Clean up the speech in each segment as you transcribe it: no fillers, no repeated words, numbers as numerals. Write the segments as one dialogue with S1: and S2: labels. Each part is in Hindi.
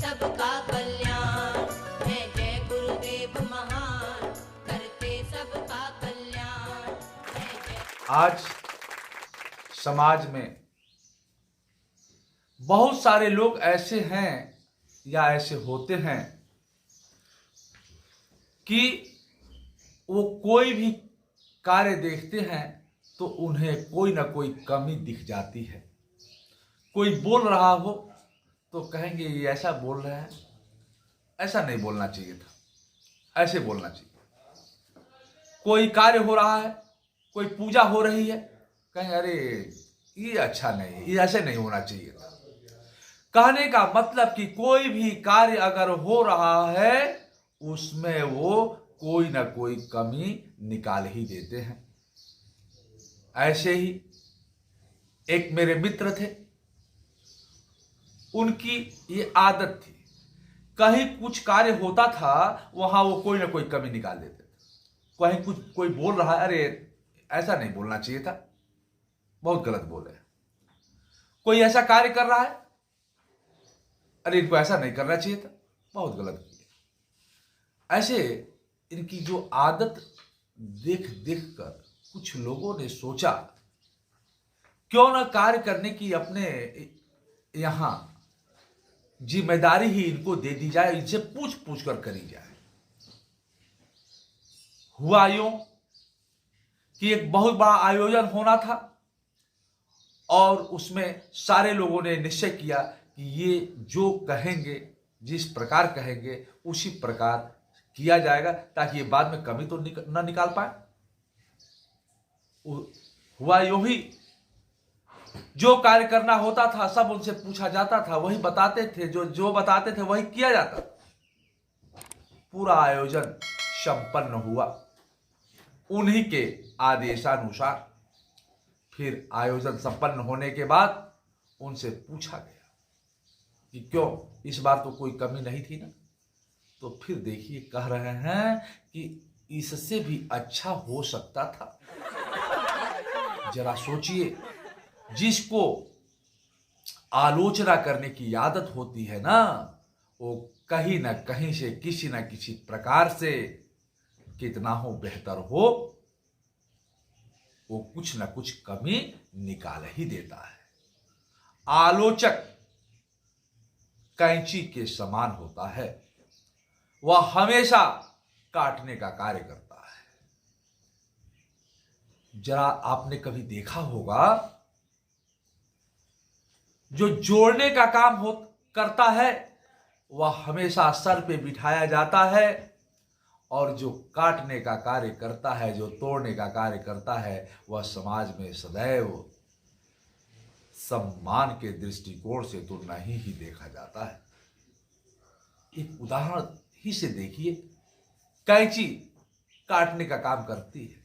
S1: सबका कल्याण है। जय गुरुदेव महान, करते सबका कल्याण है।
S2: आज समाज में बहुत सारे लोग ऐसे हैं या ऐसे होते हैं कि वो कोई भी कार्य देखते हैं तो उन्हें कोई ना कोई कमी दिख जाती है। कोई बोल रहा हो तो कहेंगे ये ऐसा बोल रहे हैं, ऐसा नहीं बोलना चाहिए था, ऐसे बोलना चाहिए। कोई कार्य हो रहा है, कोई पूजा हो रही है, कहें अरे ये अच्छा नहीं है, ये ऐसे नहीं होना चाहिए था। कहने का मतलब कि कोई भी कार्य अगर हो रहा है उसमें वो कोई ना कोई कमी निकाल ही देते हैं। ऐसे ही एक मेरे मित्र थे, उनकी ये आदत थी, कहीं कुछ कार्य होता था वहां वो कोई ना कोई कमी निकाल देते थे। कहीं कुछ कोई बोल रहा है, अरे ऐसा नहीं बोलना चाहिए था, बहुत गलत बोल रहे हैं। कोई ऐसा कार्य कर रहा है, अरे इनको ऐसा नहीं करना चाहिए था, बहुत गलत किया। ऐसे इनकी जो आदत देख देख कर कुछ लोगों ने सोचा क्यों ना कार्य करने की अपने यहां जिम्मेदारी ही इनको दे दी जाए, इनसे पूछ पूछ कर करी जाए। हुआ यूं कि एक बहुत बड़ा आयोजन होना था और उसमें सारे लोगों ने निश्चय किया कि ये जो कहेंगे, जिस प्रकार कहेंगे उसी प्रकार किया जाएगा ताकि ये बाद में कमी तो न निकाल पाए। हुआ यूं ही, जो कार्य करना होता था सब उनसे पूछा जाता था, वही बताते थे, जो बताते थे वही किया जाता। पूरा आयोजन संपन्न हुआ उन्हीं के आदेशानुसार। फिर आयोजन संपन्न होने के बाद उनसे पूछा गया कि क्यों इस बार तो कोई कमी नहीं थी ना? तो फिर देखिए कह रहे हैं कि इससे भी अच्छा हो सकता था। जरा सोचिए, जिसको आलोचना करने की आदत होती है ना, वो कहीं ना कहीं से किसी ना किसी प्रकार से कितना हो बेहतर हो, वो कुछ ना कुछ कमी निकाल ही देता है। आलोचक कैंची के समान होता है, वह हमेशा काटने का कार्य करता है। जरा आपने कभी देखा होगा, जो जोड़ने का काम करता है वह हमेशा सर पे बिठाया जाता है, और जो काटने का कार्य करता है, जो तोड़ने का कार्य करता है, वह समाज में सदैव सम्मान के दृष्टिकोण से तो नहीं ही देखा जाता है। एक उदाहरण ही से देखिए, कैंची काटने का काम करती है,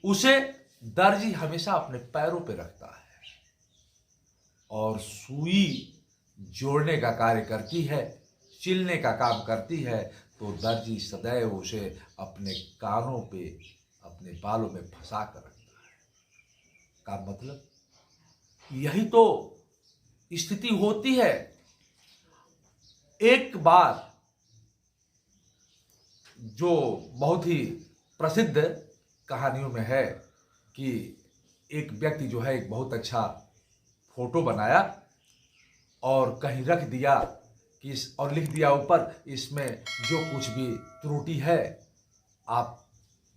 S2: उसे दर्जी हमेशा अपने पैरों पे रखता है, और सुई जोड़ने का कार्य करती है, सिलने का काम करती है, तो दर्जी सदैव उसे अपने कानों पे, अपने बालों में फंसा कर रखता है। का मतलब यही तो स्थिति होती है। एक बार जो बहुत ही प्रसिद्ध कहानियों में है कि एक व्यक्ति जो है एक बहुत अच्छा फोटो बनाया और कहीं रख दिया कि और लिख दिया ऊपर, इसमें जो कुछ भी त्रुटि है आप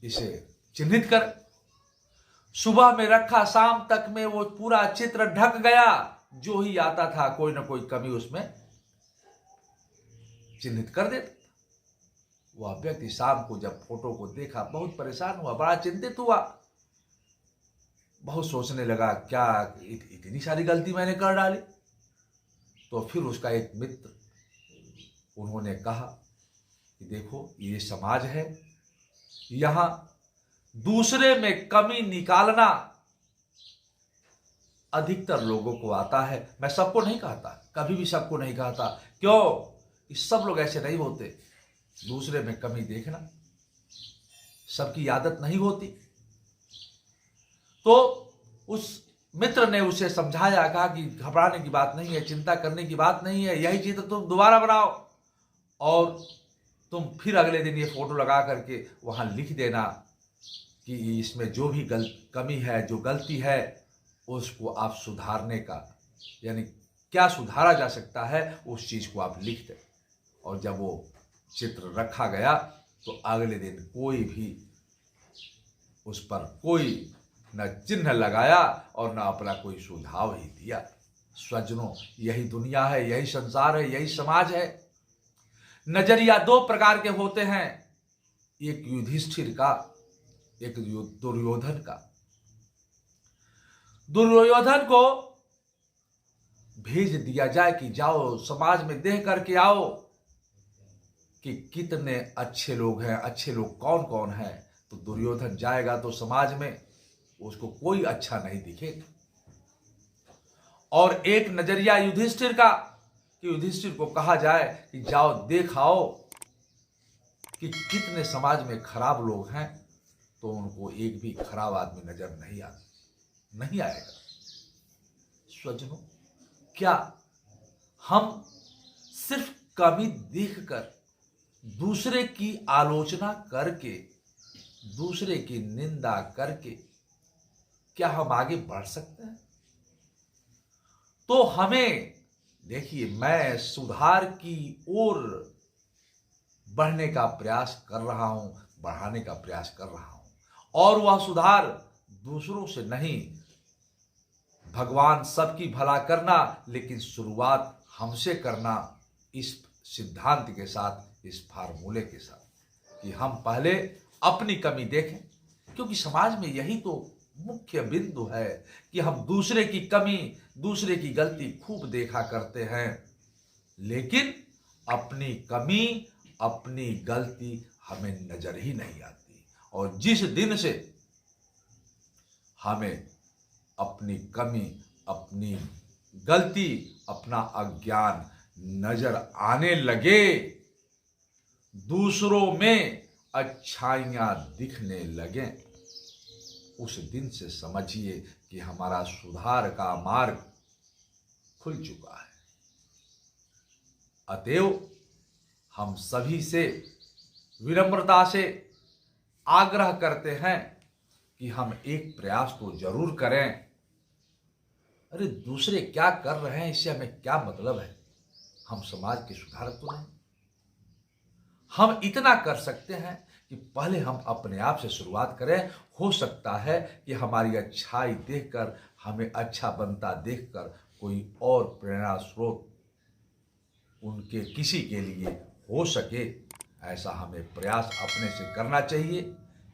S2: इसे चिन्हित कर। सुबह में रखा, शाम तक में वो पूरा चित्र ढक गया, जो ही आता था कोई ना कोई कमी उसमें चिन्हित कर देता। वह व्यक्ति शाम को जब फोटो को देखा बहुत परेशान हुआ, बड़ा चिंतित हुआ, बहुत सोचने लगा क्या इतनी सारी गलती मैंने कर डाली। तो फिर उसका एक मित्र, उन्होंने कहा कि देखो ये समाज है, यहां दूसरे में कमी निकालना अधिकतर लोगों को आता है। मैं सबको नहीं कहता, कभी भी सबको नहीं कहता, क्यों? इस सब लोग ऐसे नहीं होते। दूसरे में कमी देखना सबकी आदत नहीं होती। तो उस मित्र ने उसे समझाया, कहा कि घबराने की बात नहीं है, चिंता करने की बात नहीं है, यही चित्र तुम दोबारा बनाओ और तुम फिर अगले दिन ये फोटो लगा करके वहाँ लिख देना कि इसमें जो भी कमी है, जो गलती है, उसको आप सुधारने का, यानी क्या सुधारा जा सकता है उस चीज़ को आप लिख दें। और जब वो चित्र रखा गया तो अगले दिन कोई भी उस पर कोई न चिन्ह लगाया और न अपना कोई सुझाव ही दिया। स्वजनों, यही दुनिया है, यही संसार है, यही समाज है। नजरिया दो प्रकार के होते हैं, एक युधिष्ठिर का, एक दुर्योधन का। दुर्योधन को भेज दिया जाए कि जाओ समाज में देख करके आओ कि कितने अच्छे लोग हैं, अच्छे लोग कौन कौन हैं। तो दुर्योधन जाएगा तो समाज में उसको कोई अच्छा नहीं दिखेगा। और एक नजरिया युधिष्ठिर का, कि युधिष्ठिर को कहा जाए कि जाओ देखाओ कि कितने समाज में खराब लोग हैं, तो उनको एक भी खराब आदमी नजर नहीं आएगा। स्वजनों, क्या हम सिर्फ कमी देखकर, दूसरे की आलोचना करके, दूसरे की निंदा करके क्या हम आगे बढ़ सकते हैं? तो हमें देखिए, मैं सुधार की ओर बढ़ने का प्रयास कर रहा हूं, बढ़ाने का प्रयास कर रहा हूं, और वह सुधार दूसरों से नहीं, भगवान सबकी भला करना, लेकिन शुरुआत हमसे करना, इस सिद्धांत के साथ, इस फार्मूले के साथ कि हम पहले अपनी कमी देखें, क्योंकि समाज में यही तो मुख्य बिंदु है कि हम दूसरे की कमी, दूसरे की गलती खूब देखा करते हैं, लेकिन अपनी कमी, अपनी गलती हमें नजर ही नहीं आती। और जिस दिन से हमें अपनी कमी, अपनी गलती, अपना अज्ञान नजर आने लगे, दूसरों में अच्छाइयां दिखने लगे, उस दिन से समझिए कि हमारा सुधार का मार्ग खुल चुका है। अतएव हम सभी से विनम्रता से आग्रह करते हैं कि हम एक प्रयास तो जरूर करें। अरे दूसरे क्या कर रहे हैं इससे हमें क्या मतलब है? हम समाज के सुधारक तो नहीं। हम इतना कर सकते हैं कि पहले हम अपने आप से शुरुआत करें। हो सकता है कि हमारी अच्छाई देखकर, हमें अच्छा बनता देखकर कोई और प्रेरणा स्रोत उनके किसी के लिए हो सके, ऐसा हमें प्रयास अपने से करना चाहिए।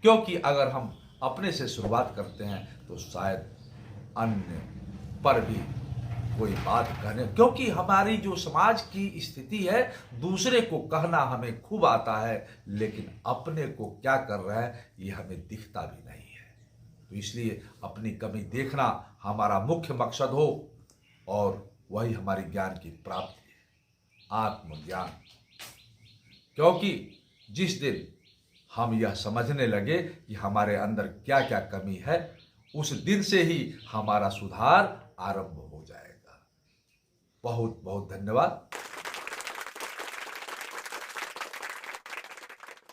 S2: क्योंकि अगर हम अपने से शुरुआत करते हैं तो शायद अन्य पर भी कोई बात कहने, क्योंकि हमारी जो समाज की स्थिति है, दूसरे को कहना हमें खूब आता है, लेकिन अपने को क्या कर रहा है ये हमें दिखता भी नहीं है। तो इसलिए अपनी कमी देखना हमारा मुख्य मकसद हो, और वही हमारी ज्ञान की प्राप्ति है, आत्मज्ञान। क्योंकि जिस दिन हम यह समझने लगे कि हमारे अंदर क्या क्या कमी है, उस दिन से ही हमारा सुधार आरंभ हो जाएगा। बहुत बहुत धन्यवाद।